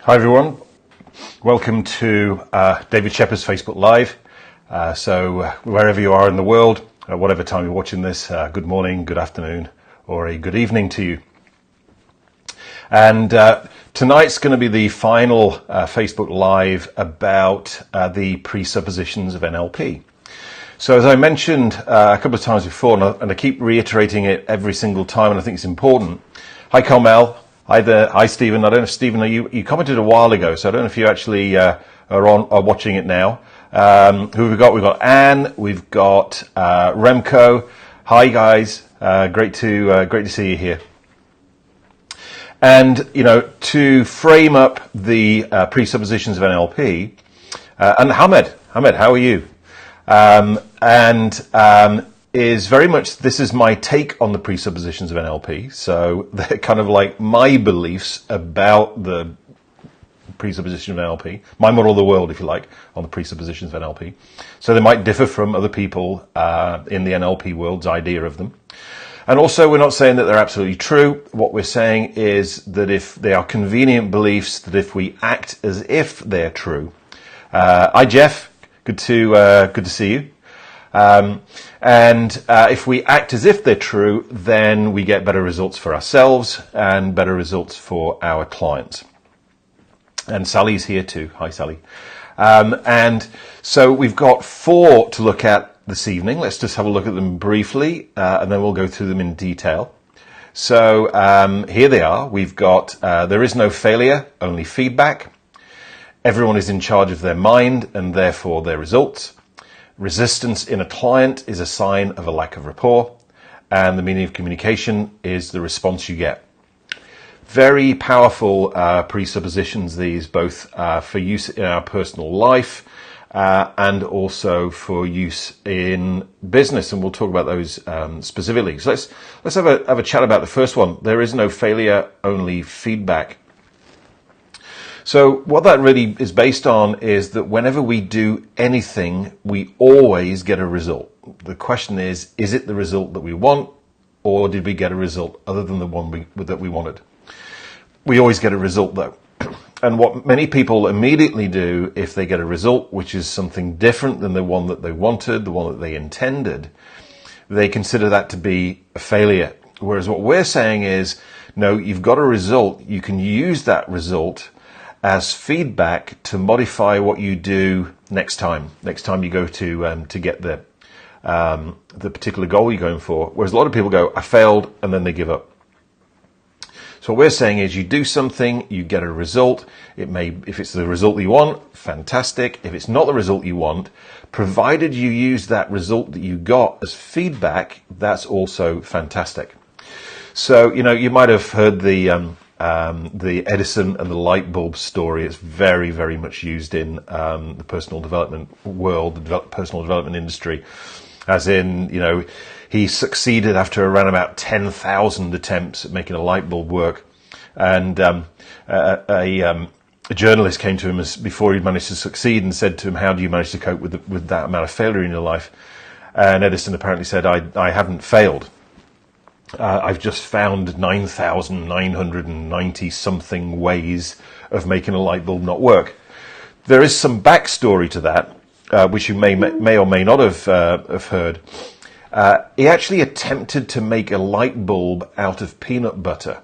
Hi everyone, welcome to David Shepherd's Facebook Live. So wherever you are in the world, whatever time you're watching this, good morning, good afternoon, or a good evening to you. And tonight's going to be the final Facebook Live about the presuppositions of NLP. So as I mentioned a couple of times before, and I keep reiterating it every single time, and I think it's important. Hi Carmel. Hi there. Hi Stephen. I don't know if Stephen, you commented a while ago, so I don't know if you actually are watching it now. Who have we got? We've got Anne. We've got Remco. Hi guys. Great to see you here. And to frame up the presuppositions of NLP, and Hamed, how are you? Is very much, this is my take on the presuppositions of NLP. So they're kind of like my beliefs about the presupposition of NLP, my model of the world, if you like, on the presuppositions of NLP. So they might differ from other people in the NLP world's idea of them. And also, we're not saying that they're absolutely true. What we're saying is that if they are convenient beliefs, that if we act as if they're true. Hi Jeff, good to see you. If we act as if they're true, then we get better results for ourselves and better results for our clients. And Sally's here too. Hi, Sally. And so we've got 4 to look at this evening. Let's just have a look at them briefly, and then we'll go through them in detail. So here they are. We've got there is no failure, only feedback. Everyone is in charge of their mind and therefore their results. Resistance in a client is a sign of a lack of rapport, and the meaning of communication is the response you get. Very powerful presuppositions, these, both for use in our personal life and also for use in business, and we'll talk about those specifically. So let's have a chat about the first one. There is no failure, only feedback. So what that really is based on is that whenever we do anything, we always get a result. The question is it the result that we want, or did we get a result other than the one that we wanted? We always get a result though. And what many people immediately do if they get a result, which is something different than the one that they wanted, the one that they intended, they consider that to be a failure. Whereas what we're saying is, no, you've got a result. You can use that result as feedback to modify what you do next time you go to get the particular goal you're going for. Whereas a lot of people go, I failed, and then they give up. So what we're saying is you do something, you get a result. If it's the result you want, fantastic. If it's not the result you want, provided you use that result that you got as feedback, that's also fantastic. So, you might have heard the Edison and the light bulb story. It's very, very much used in the personal development world, the personal development industry. As in, he succeeded after around about 10,000 attempts at making a light bulb work. And a journalist came to him before he'd managed to succeed and said to him, how do you manage to cope with that amount of failure in your life? And Edison apparently said, I haven't failed. I've just found 9,990 something ways of making a light bulb not work. There is some backstory to that, which you may or may not have heard. He actually attempted to make a light bulb out of peanut butter,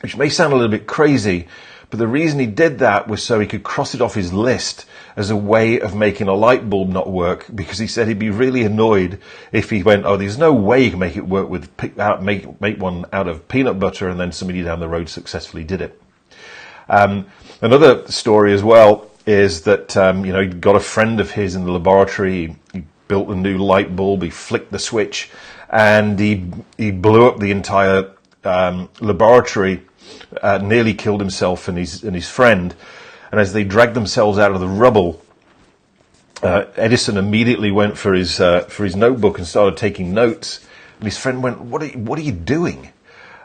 which may sound a little bit crazy, but the reason he did that was so he could cross it off his list as a way of making a light bulb not work, because he said he'd be really annoyed if he went, oh, there's no way you can make it work make one out of peanut butter, and then somebody down the road successfully did it. Another story as well is that, he got a friend of his in the laboratory. He built a new light bulb, he flicked the switch, and he blew up the entire laboratory, nearly killed himself and his friend. And as they dragged themselves out of the rubble, Edison immediately went for his notebook and started taking notes. And his friend went, "What are you doing?"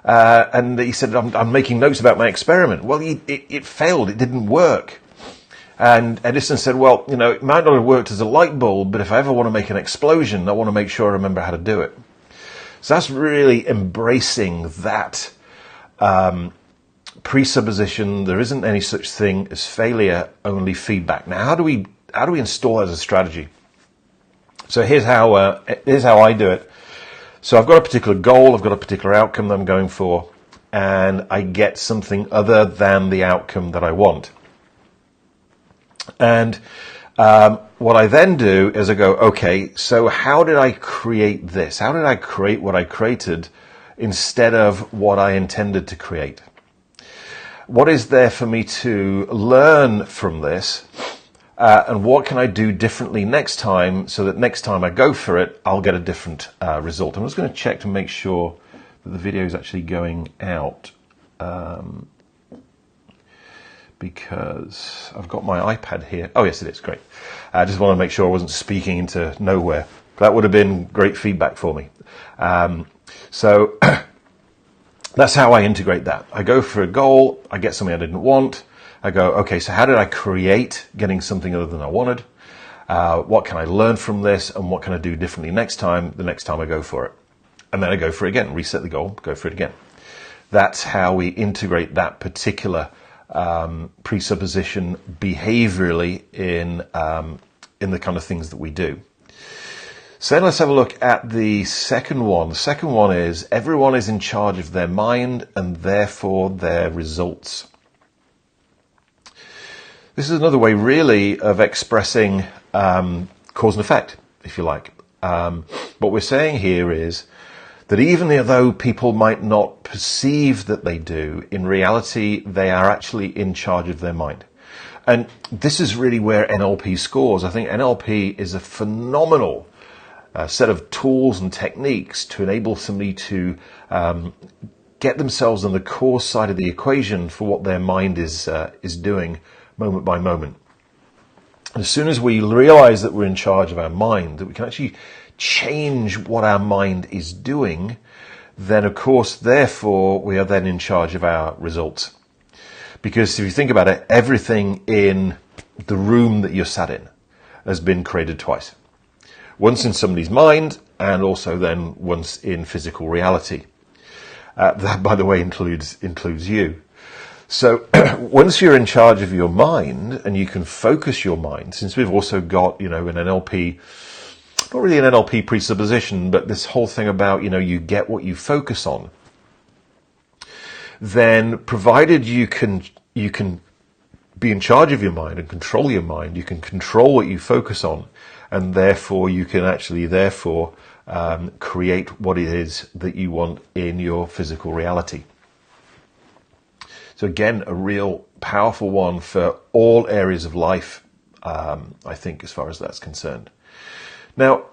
And he said, "I'm making notes about my experiment." Well, it failed. It didn't work. And Edison said, "Well, it might not have worked as a light bulb, but if I ever want to make an explosion, I want to make sure I remember how to do it." So that's really embracing that presupposition, there isn't any such thing as failure, only feedback. Now, how do we install that as a strategy? So here's how I do it. So I've got a particular goal, I've got a particular outcome that I'm going for, and I get something other than the outcome that I want. And what I then do is I go, okay, so how did I create this? How did I create what I created instead of what I intended to create? What is there for me to learn from this? And what can I do differently next time so that next time I go for it, I'll get a different result? I'm just going to check to make sure that the video is actually going out. Because I've got my iPad here. Oh, yes, it is. Great. I just want to make sure I wasn't speaking into nowhere. That would have been great feedback for me. So that's how I integrate that. I go for a goal. I get something I didn't want. I go, okay, so how did I create getting something other than I wanted? What can I learn from this? And what can I do differently the next time I go for it? And then I go for it again, reset the goal, go for it again. That's how we integrate that particular presupposition behaviorally in the kind of things that we do. So then let's have a look at the second one. The second one is everyone is in charge of their mind and therefore their results. This is another way really of expressing cause and effect, if you like. What we're saying here is that even though people might not perceive that they do, in reality, they are actually in charge of their mind. And this is really where NLP scores. I think NLP is a phenomenal set of tools and techniques to enable somebody to get themselves on the core side of the equation for what their mind is doing moment by moment. And as soon as we realize that we're in charge of our mind, that we can actually change what our mind is doing, then of course, therefore, we are then in charge of our results. Because if you think about it, everything in the room that you're sat in has been created twice. Once in somebody's mind, and also then once in physical reality. That, by the way, includes you. So once you're in charge of your mind and you can focus your mind, since we've also got, an NLP, not really an NLP presupposition, but this whole thing about, you get what you focus on, then provided you can be in charge of your mind and control your mind, you can control what you focus on, and therefore you can actually create what it is that you want in your physical reality. So again, a real powerful one for all areas of life, I think, as far as that's concerned. Now,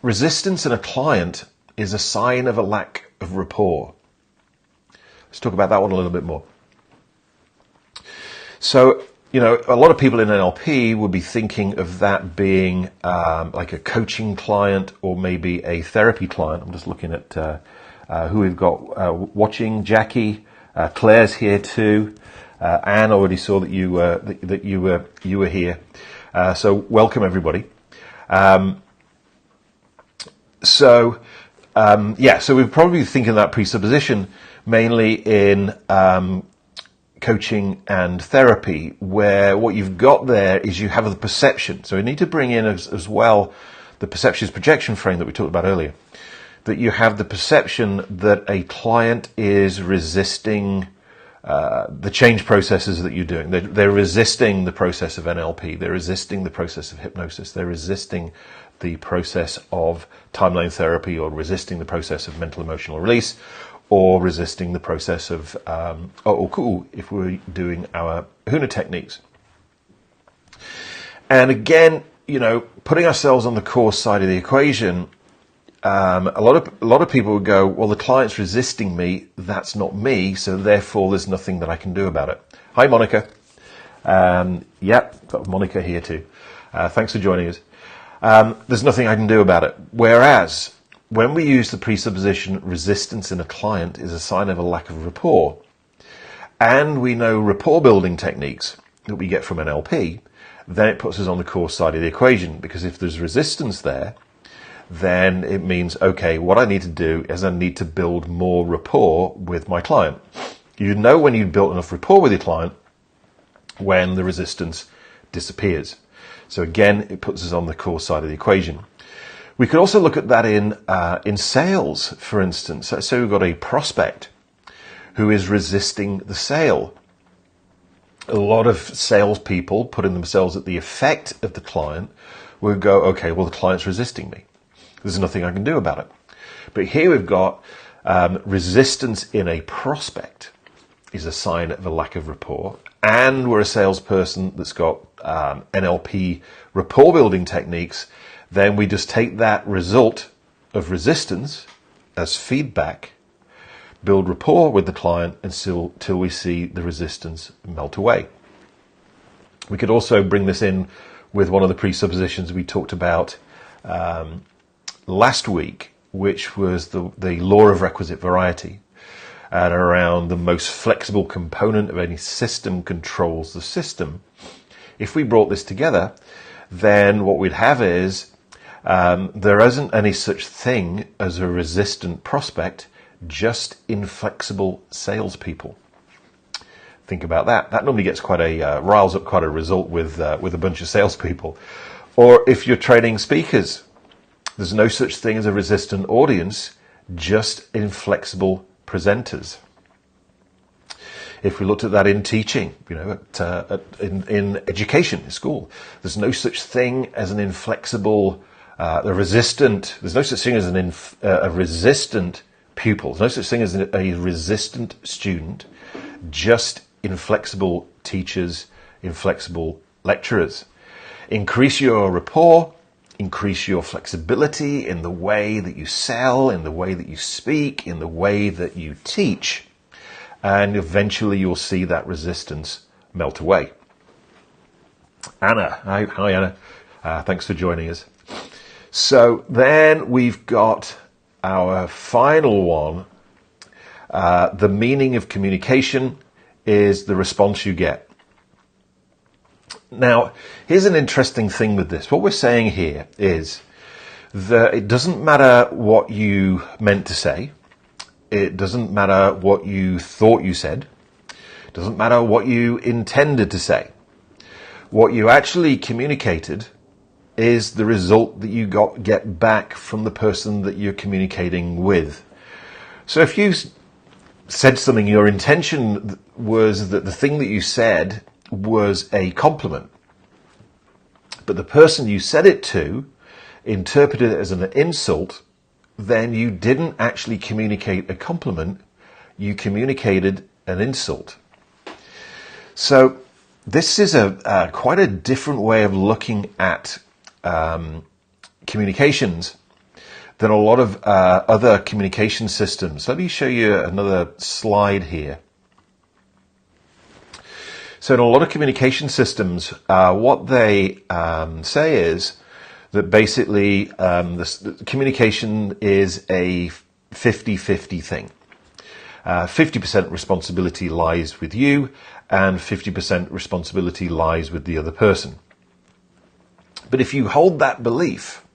resistance in a client is a sign of a lack of rapport. Let's talk about that one a little bit more. So, a lot of people in NLP would be thinking of that being like a coaching client or maybe a therapy client. I'm just looking at who we've got watching. Jackie, Claire's here too. Anne, already saw that you were here. So welcome everybody. So we're probably thinking that presupposition mainly in coaching and therapy, where what you've got there is you have the perception. So we need to bring in as well the perceptions projection frame that we talked about earlier, that you have the perception that a client is resisting the change processes that you're doing. They're resisting the process of NLP. They're resisting the process of hypnosis. They're resisting the process of timeline therapy, or resisting the process of mental emotional release, or resisting the process of, if we're doing our HUNA techniques. And again, putting ourselves on the core side of the equation, a lot of people would go, well, the client's resisting me, that's not me, so therefore there's nothing that I can do about it. Hi, Monica. Got Monica here too. Thanks for joining us. There's nothing I can do about it. Whereas, when we use the presupposition resistance in a client is a sign of a lack of rapport, and we know rapport building techniques that we get from NLP, then it puts us on the core side of the equation, because if there's resistance there, then it means, okay, what I need to do is I need to build more rapport with my client. You know when you've built enough rapport with your client when the resistance disappears. So again, it puts us on the core side of the equation. We could also look at that in sales, for instance. So we've got a prospect who is resisting the sale. A lot of salespeople putting themselves at the effect of the client will go, okay, well, the client's resisting me. There's nothing I can do about it. But here we've got resistance in a prospect is a sign of a lack of rapport. And we're a salesperson that's got NLP rapport building techniques. Then we just take that result of resistance as feedback, build rapport with the client until we see the resistance melt away. We could also bring this in with one of the presuppositions we talked about last week, which was the law of requisite variety, and around the most flexible component of any system controls the system. If we brought this together, then what we'd have is there isn't any such thing as a resistant prospect, just inflexible salespeople. Think about that. That normally gets riles up quite a result with a bunch of salespeople. Or if you're training speakers, there's no such thing as a resistant audience, just inflexible presenters. If we looked at that in teaching, in education, in school, there's no such thing as an inflexible, there's no such thing as a resistant pupil. There's no such thing as a resistant student, just inflexible teachers, inflexible lecturers. Increase your rapport, increase your flexibility in the way that you sell, in the way that you speak, in the way that you teach, and eventually you'll see that resistance melt away. Anna, hi Anna, thanks for joining us. So then we've got our final one. The meaning of communication is the response you get. Now, here's an interesting thing with this. What we're saying here is that it doesn't matter what you meant to say. It doesn't matter what you thought you said. It doesn't matter what you intended to say. What you actually communicated is the result that you get back from the person that you're communicating with. So if you said something, your intention was that the thing that you said was a compliment, but the person you said it to interpreted it as an insult, then you didn't actually communicate a compliment, you communicated an insult. So this is quite a different way of looking at communications than a lot of other communication systems. Let me show you another slide here. So in a lot of communication systems, what they say is that basically the communication is a 50-50 thing. 50% responsibility lies with you and 50% responsibility lies with the other person. But if you hold that belief,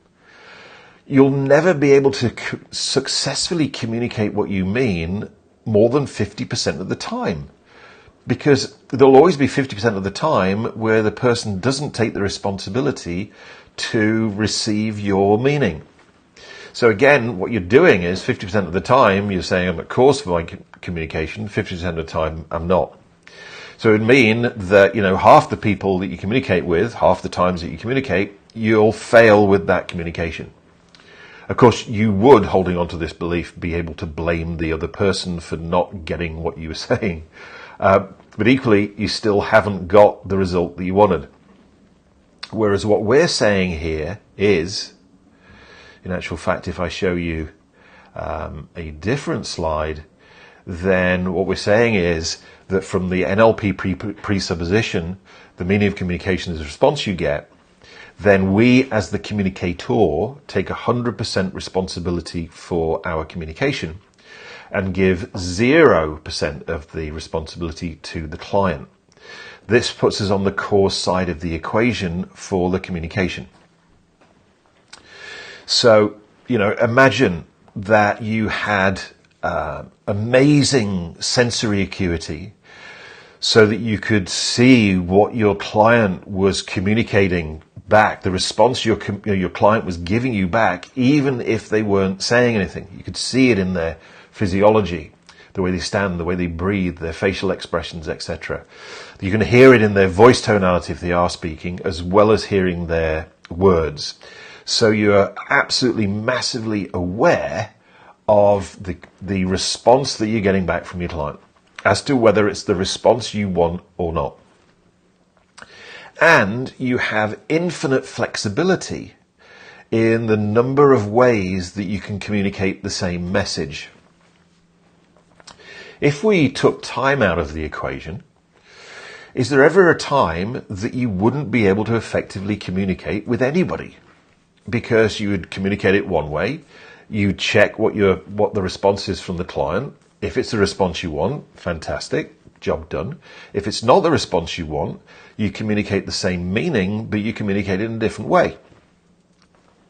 you'll never be able to successfully communicate what you mean more than 50% of the time. Because there'll always be 50% of the time where the person doesn't take the responsibility to receive your meaning. So again, what you're doing is 50% of the time you're saying I'm at course for my communication, 50% of the time I'm not. So it would mean that, half the people that you communicate with, half the times that you communicate, you'll fail with that communication. Of course, you would, holding on to this belief, be able to blame the other person for not getting what you were saying. But equally, you still haven't got the result that you wanted. Whereas what we're saying here is, in actual fact, if I show you a different slide, then what we're saying is that from the NLP presupposition, the meaning of communication is the response you get, then we as the communicator take 100% responsibility for our communication and give 0% of the responsibility to the client. This puts us on the core side of the equation for the communication. So, imagine that you had amazing sensory acuity so that you could see what your client was communicating back, the response your client was giving you back, even if they weren't saying anything. You could see it in their physiology, the way they stand, the way they breathe, their facial expressions, etc. You can hear it in their voice tonality if they are speaking, as well as hearing their words. So you're absolutely massively aware of the response that you're getting back from your client, as to whether it's the response you want or not. And you have infinite flexibility in the number of ways that you can communicate the same message. If we took time out of the equation, is there ever a time that you wouldn't be able to effectively communicate with anybody? Because you would communicate it one way, you check what the response is from the client. If it's the response you want, fantastic, job done. If it's not the response you want, you communicate the same meaning, but you communicate it in a different way.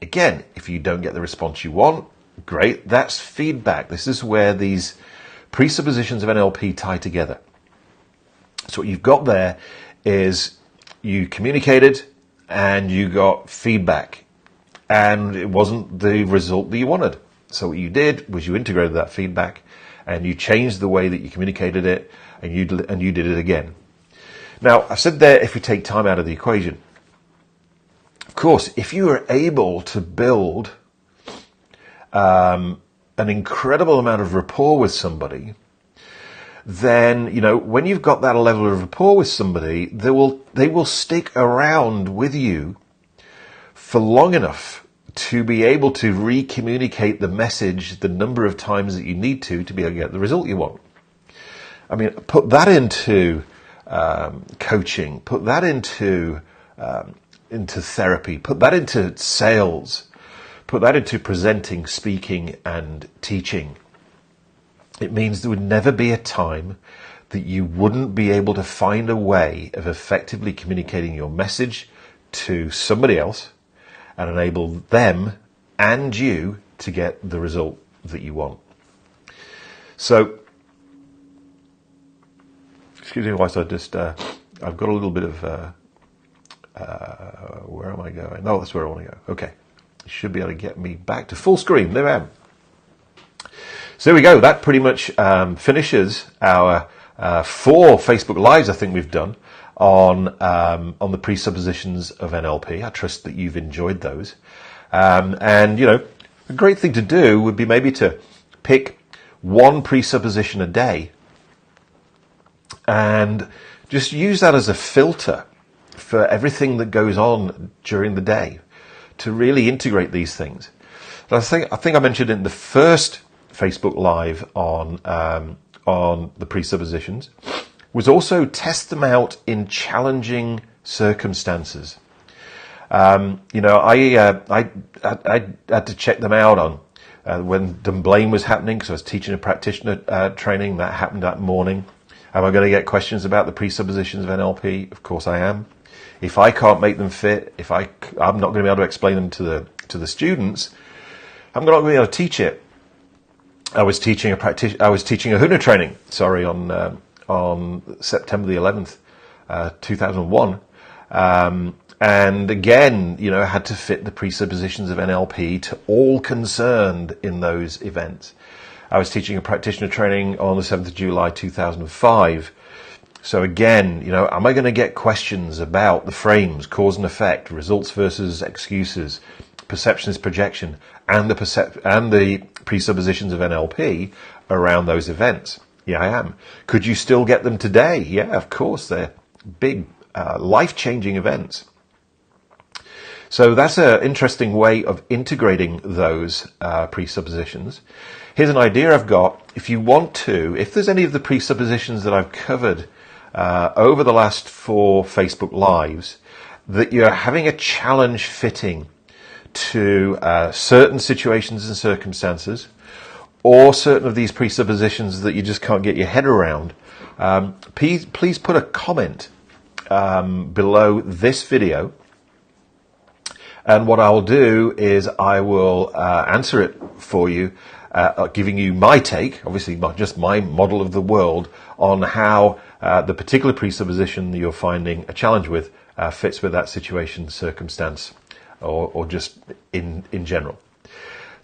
Again, if you don't get the response you want, great, that's feedback. This is where these presuppositions of NLP tie together. So what you've got there is you communicated and you got feedback, and it wasn't the result that you wanted. So what you did was you integrated that feedback and you changed the way that you communicated it, and you did it again. Now, I said there, if we take time out of the equation, of course, if you are able to build an incredible amount of rapport with somebody, then, when you've got that level of rapport with somebody, they will stick around with you for long enough to be able to re-communicate the message the number of times that you need to be able to get the result you want. I mean, put that into coaching, put that into therapy, put that into sales, put that into presenting, speaking, and teaching. It means there would never be a time that you wouldn't be able to find a way of effectively communicating your message to somebody else and enable them and you to get the result that you want. So, excuse me whilst I just, I've got a little bit of, where am I going? No, that's where I want to go. Okay. You should be able to get me back to full screen. There I am. So there we go. That pretty much finishes our 4 Facebook Lives I think we've done on the presuppositions of NLP. I trust that you've enjoyed those. And, a great thing to do would be maybe to pick one presupposition a day and just use that as a filter for everything that goes on during the day to really integrate these things. And I think I mentioned in the first Facebook Live on the presuppositions was also test them out in challenging circumstances. I had to check them out on when Dunblane was happening, because I was teaching a practitioner training that happened that morning. Am I going to get questions about the presuppositions of NLP? Of course I am. If I can't make them fit, I'm not going to be able to explain them to the students, I'm not going to be able to teach it. I was teaching a HUNA training, on September the 11th, 2001. And again, I had to fit the presuppositions of NLP to all concerned in those events. I was teaching a practitioner training on the 7th of July, 2005. So again, am I going to get questions about the frames, cause and effect, results versus excuses, perception is projection, and the presuppositions of NLP around those events? Yeah, I am. Could you still get them today? Yeah, of course. They're big, life-changing events. So that's an interesting way of integrating those presuppositions. Here's an idea I've got. If there's any of the presuppositions that I've covered over the last 4 Facebook Lives that you're having a challenge fitting to certain situations and circumstances, or certain of these presuppositions that you just can't get your head around, please put a comment below this video. And what I'll do is I will answer it for you giving you my take, obviously not just my model of the world, on how the particular presupposition that you're finding a challenge with fits with that situation, circumstance, or just in general.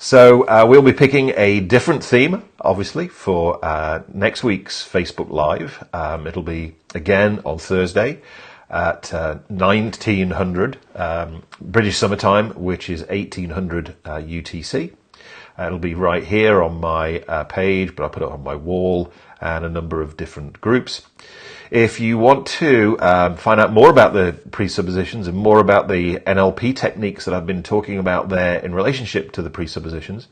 So we'll be picking a different theme, obviously, for next week's Facebook Live. It'll be, again, on Thursday at 1900 British Summertime, which is 1800 UTC. It'll be right here on my page, but I'll put it on my wall and a number of different groups. If you want to find out more about the presuppositions and more about the NLP techniques that I've been talking about there in relationship to the presuppositions,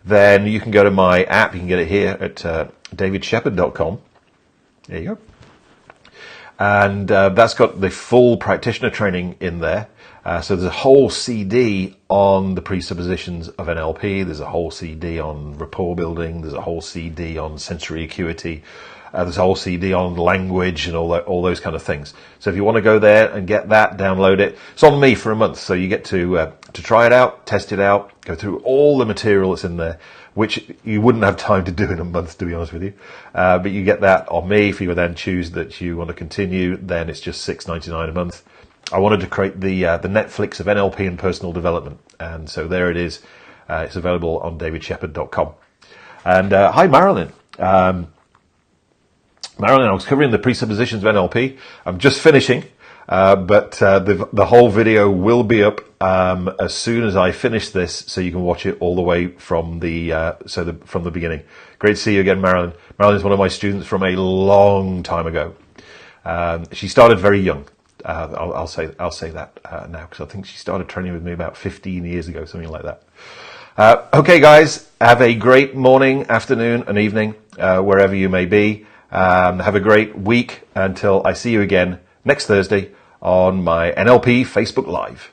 then you can go to my app. You can get it here at davidshepherd.com. There you go. And that's got the full practitioner training in there. So there's a whole CD on the presuppositions of NLP. There's a whole CD on rapport building. There's a whole CD on sensory acuity. There's a whole CD on language and all those kind of things. So if you want to go there and get that, download it. It's on me for a month, so you get to try it out, test it out, go through all the material that's in there, which you wouldn't have time to do in a month, to be honest with you. But you get that on me. If you then choose that you want to continue, then it's just $6.99 a month. I wanted to create the Netflix of NLP and personal development, and so there it is. It's available on davidshepherd.com. And hi, Marilyn. Marilyn, I was covering the presuppositions of NLP. I'm just finishing, but the whole video will be up as soon as I finish this, so you can watch it all the way from the beginning. Great to see you again, Marilyn. Marilyn is one of my students from a long time ago. She started very young. I'll say that now, because I think she started training with me about 15 years ago, something like that. Okay, guys, have a great morning, afternoon, and evening, wherever you may be. Have a great week until I see you again next Thursday on my NLP Facebook Live.